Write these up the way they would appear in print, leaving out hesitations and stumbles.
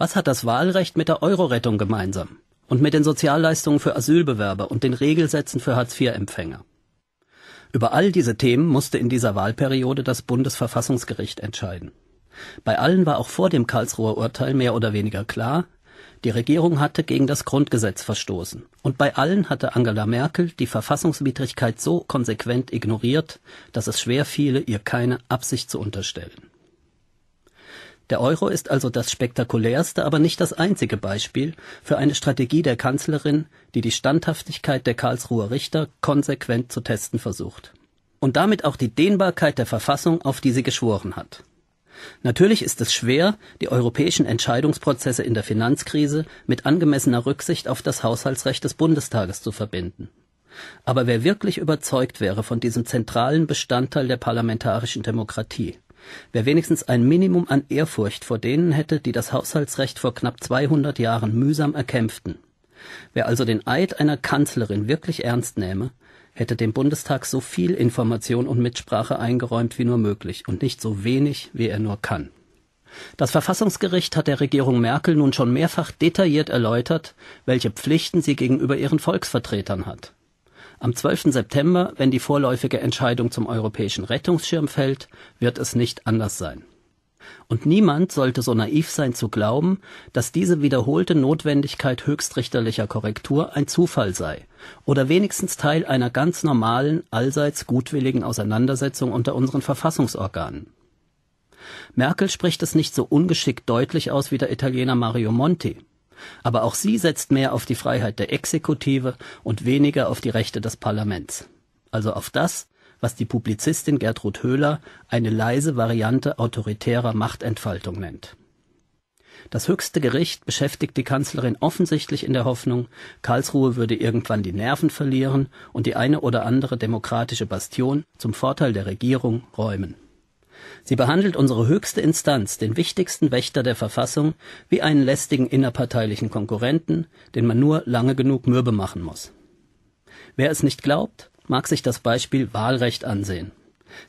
Was hat das Wahlrecht mit der Euro-Rettung gemeinsam? Und mit den Sozialleistungen für Asylbewerber und den Regelsätzen für Hartz-IV-Empfänger? Über all diese Themen musste in dieser Wahlperiode das Bundesverfassungsgericht entscheiden. Bei allen war auch vor dem Karlsruher Urteil mehr oder weniger klar, die Regierung hatte gegen das Grundgesetz verstoßen. Und bei allen hatte Angela Merkel die Verfassungswidrigkeit so konsequent ignoriert, dass es schwer fiele, ihr keine Absicht zu unterstellen. Der Euro ist also das spektakulärste, aber nicht das einzige Beispiel für eine Strategie der Kanzlerin, die die Standhaftigkeit der Karlsruher Richter konsequent zu testen versucht. Und damit auch die Dehnbarkeit der Verfassung, auf die sie geschworen hat. Natürlich ist es schwer, die europäischen Entscheidungsprozesse in der Finanzkrise mit angemessener Rücksicht auf das Haushaltsrecht des Bundestages zu verbinden. Aber wer wirklich überzeugt wäre von diesem zentralen Bestandteil der parlamentarischen Demokratie, wer wenigstens ein Minimum an Ehrfurcht vor denen hätte, die das Haushaltsrecht vor knapp 200 Jahren mühsam erkämpften, wer also den Eid einer Kanzlerin wirklich ernst nähme, hätte dem Bundestag so viel Information und Mitsprache eingeräumt wie nur möglich und nicht so wenig, wie er nur kann. Das Verfassungsgericht hat der Regierung Merkel nun schon mehrfach detailliert erläutert, welche Pflichten sie gegenüber ihren Volksvertretern hat. Am 12. September, wenn die vorläufige Entscheidung zum europäischen Rettungsschirm fällt, wird es nicht anders sein. Und niemand sollte so naiv sein zu glauben, dass diese wiederholte Notwendigkeit höchstrichterlicher Korrektur ein Zufall sei oder wenigstens Teil einer ganz normalen, allseits gutwilligen Auseinandersetzung unter unseren Verfassungsorganen. Merkel spricht es nicht so ungeschickt deutlich aus wie der Italiener Mario Monti. Aber auch sie setzt mehr auf die Freiheit der Exekutive und weniger auf die Rechte des Parlaments. Also auf das, was die Publizistin Gertrud Höhler eine leise Variante autoritärer Machtentfaltung nennt. Das höchste Gericht beschäftigt die Kanzlerin offensichtlich in der Hoffnung, Karlsruhe würde irgendwann die Nerven verlieren und die eine oder andere demokratische Bastion zum Vorteil der Regierung räumen. Sie behandelt unsere höchste Instanz, den wichtigsten Wächter der Verfassung, wie einen lästigen innerparteilichen Konkurrenten, den man nur lange genug mürbe machen muss. Wer es nicht glaubt, mag sich das Beispiel Wahlrecht ansehen.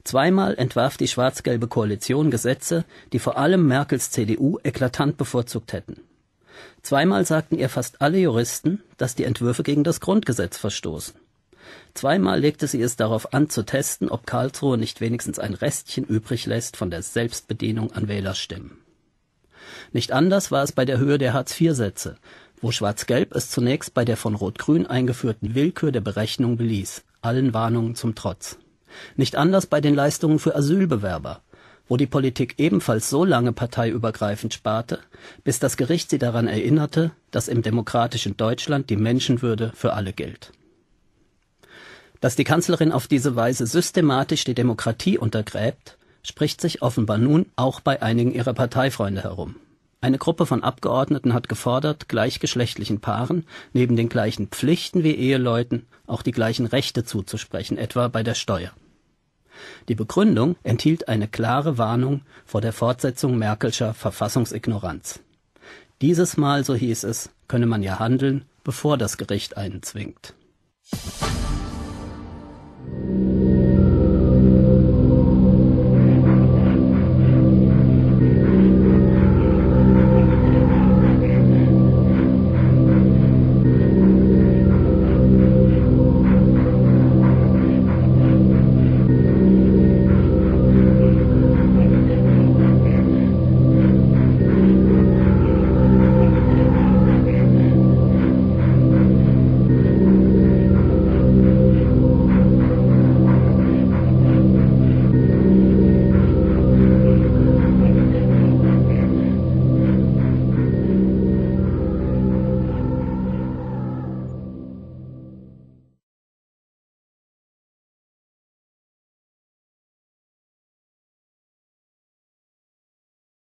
Zweimal entwarf die schwarz-gelbe Koalition Gesetze, die vor allem Merkels CDU eklatant bevorzugt hätten. Zweimal sagten ihr fast alle Juristen, dass die Entwürfe gegen das Grundgesetz verstoßen. Zweimal legte sie es darauf an, zu testen, ob Karlsruhe nicht wenigstens ein Restchen übrig lässt von der Selbstbedienung an Wählerstimmen. Nicht anders war es bei der Höhe der Hartz-IV-Sätze, wo Schwarz-Gelb es zunächst bei der von Rot-Grün eingeführten Willkür der Berechnung beließ, allen Warnungen zum Trotz. Nicht anders bei den Leistungen für Asylbewerber, wo die Politik ebenfalls so lange parteiübergreifend sparte, bis das Gericht sie daran erinnerte, dass im demokratischen Deutschland die Menschenwürde für alle gilt. Dass die Kanzlerin auf diese Weise systematisch die Demokratie untergräbt, spricht sich offenbar nun auch bei einigen ihrer Parteifreunde herum. Eine Gruppe von Abgeordneten hat gefordert, gleichgeschlechtlichen Paaren neben den gleichen Pflichten wie Eheleuten auch die gleichen Rechte zuzusprechen, etwa bei der Steuer. Die Begründung enthielt eine klare Warnung vor der Fortsetzung Merkelscher Verfassungsignoranz. Dieses Mal, so hieß es, könne man ja handeln, bevor das Gericht einen zwingt.